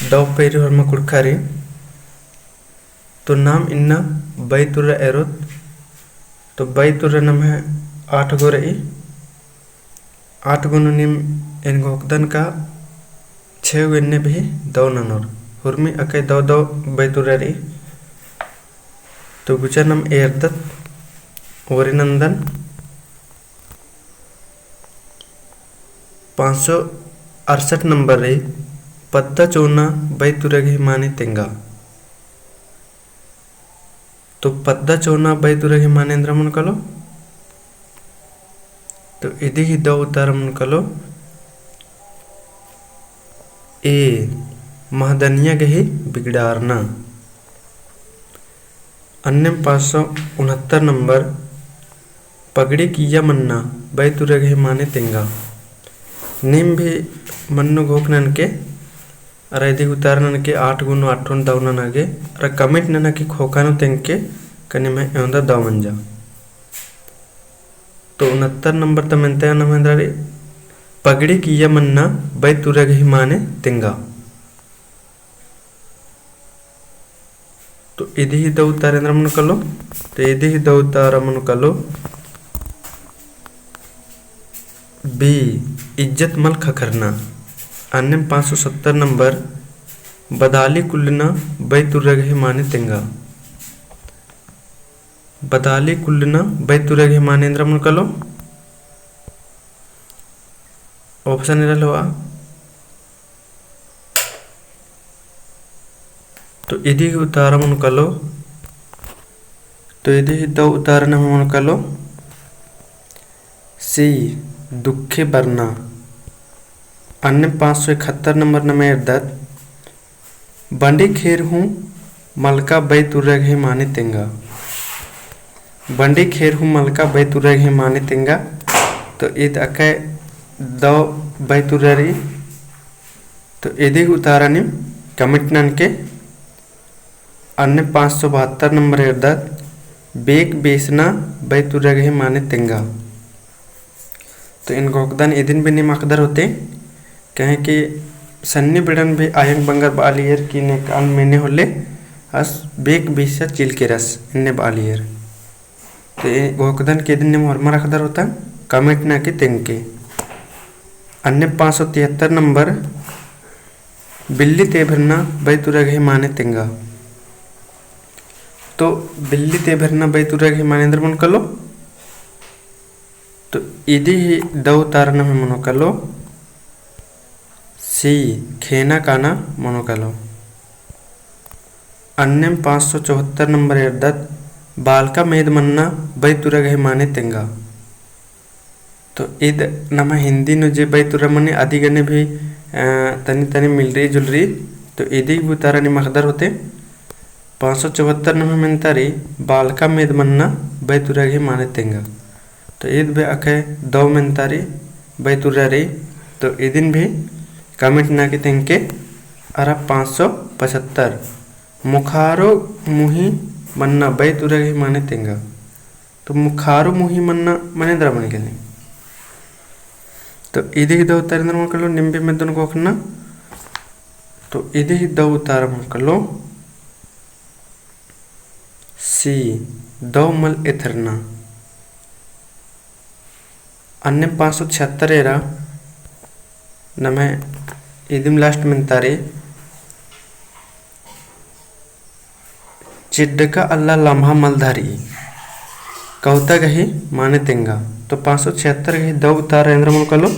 दव पेरी हरमा कुड़खारी तो नाम इन्ना बैतुर्रा एरोत तो बैतुर्रा नाम है 8 गो रही 8 गो निम इन गोकदन का 6 गो इन्ने भी दव ननोर हुरमी अके दव बैतुर्रा रही तो गुचा नाम एरदत ओरिनंदन 568 नंबर रही पद्दा चौना बैतुरगे माने तेंगा तो पद्दा चौना बैतुरगे मानेंद्र मन कलो तो इदी ही दो उतार मन कलो ए महदनिया गही बिगड़ारना अन्य 569 नंबर पगड़ी किया मन्ना बैतुरगे माने तेंगा निम भी मन्नु घोकनन के अरे उतारन के 8 गुनो 8 दवना नागे अरे कमिट नना की खोकानो तेंके कने में एंदा दवंजा तो 69 नंबर तमेंते नमेंद्रारी पगड़ी किया मन्ना बैतुरगे माने तेंगा तो इदी ही दो उतारेंद्र मन कलो तो इदी ही दो उतार मन कलो बी इज्जत मल खखरना अन्य 570 नंबर बदाली कुल्लना बैतुरगे माने तेंगा बदाली कुल्लना बैतुरगे मानेंद्र मन कलो ऑप्शन इरल हुआ तो इदी उतार मन कलो तो इदी दो उतारन मन कलो सी दुखे बरना अन्य 571 नंबर नमे दत्त बंडी खेर हूँ मलका बैतुरगे माने तेंगा बंडी खेर हूँ मलका बैतुरगे माने तेंगा तो ईद अके दो बैतुररी तो इदी उतारनी कमिटनन के अन्य 572 नंबर दत्त बेक बेसना बैतुरगे माने तेंगा तो इन गोकदान इदिन भी निमकदर होते कहें कि सन्नी बिड़न भी आयंग बंगर बालियर की ने कान मैंने होले अस बेक बीसा चिल के रस इन्ने बालियर तो ये गोकदान के दिन ने हरमा रखदर होता कमेंट ना के तेंके अन्य 573 नंबर बिल्ली तेभरना बैतुरगे माने तेंगा तो बिल्ली तेभरना बैतुरगे मानेंद्र मन कलो तो इदी ही दो तारना में मनो कलो सी खेना काना मनो कलो अन्य 574 नंबर दत्त बालका मेद मन्ना बैतुरगे माने तेंगा तो इद नमा हिंदी नो जे बैतुरा मने आदि गने भी तनी तनी मिल रही जुल रही तो इदी भी तारा निमकदर होते 574 नंबर में तारी बालका मेद मन्ना बैतुरगे माने तेंगा तो ईद भी अके दो मेंतारी बैतुर्रा रही तो इदिन भी कमिट ना के तेंके अरा 575 मुखारो मुही मन्ना बैतुरगे माने तेंगा तो मुखारो मुही मन्ना मनेंद्र मन के तो इदी दो उतारेंद्र मन कलो निम्बी में दोनों गोखना तो इदी दो उतार मन कलो सी दो मल एथरना अन्य 576 एरा नमे इदिम लास्ट में तारे चिड्डका अल्लाह लम्हा मलधारी कहता गही माने तेंगा तो 576 गही दो उतार इंद्र मन कलो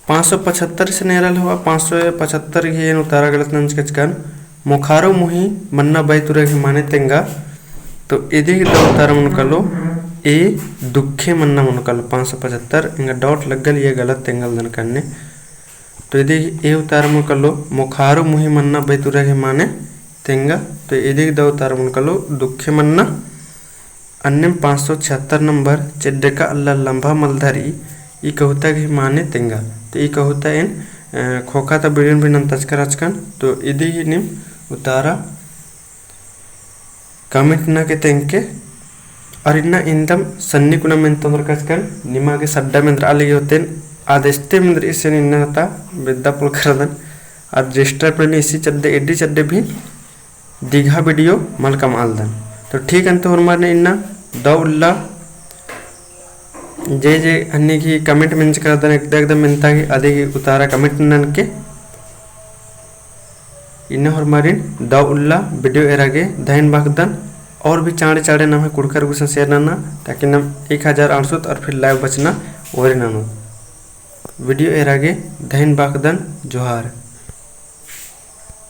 575 से नेरल हुआ 575 गही उतारा गलत नंच कचकन मुखारो मुही मन्ना बैतुरगे माने तेंगा तो इदी दो उतार मन कलो ए दुखे मन्ना मन कलो 575 इंगा डॉट लग गल ये गलत तेंगल दन करने तो यदि ए उतार मन कलो मुखारो मुही मन्ना बैतुरगे माने तेंगा तो यदि दो उतार मन कलो दुखे मन्ना अन्य 576 नंबर चिड्डका अल्लाह लंबा मलधारी ई कहता कि माने तेंगा तो ई कहता इन खोखा ता बिड़न भी नन तचकर अचकन तो इदी ही निम उतारा कमिट ना के तेंके और इन्ना इंदम सन्नी कुना में तंद्र कचकन निमा के सड्डा में आले होते ಅದೆಷ್ಟೇ ಮುಂದ್ರೆ ಇಸೇನೆ ಇನ್ನತ ಬೆದ್ದಪುಲ್ ಕರದನ್ ಅದು ರೆಜಿಸ್टर पर इसी चड्डे एडी चड्डे भी दीघा वीडियो मलकम आलदन। तो ठीक अंत हमारे इन्ना दौल्ला जे जे अन्य की कमेंट मिंच करदन एकदम मिनता की अदे उतारा कमेंट नन के इन हमारे दौल्ला वीडियो एरागे दहन बागदन और भी चाड़े चाड़े नाम है कुड़कर गुसन शेयर नाना ताकि नम 1800 और फिर लाइव बचना और नानो वीडियो एरागे दहन बागदन जोहार।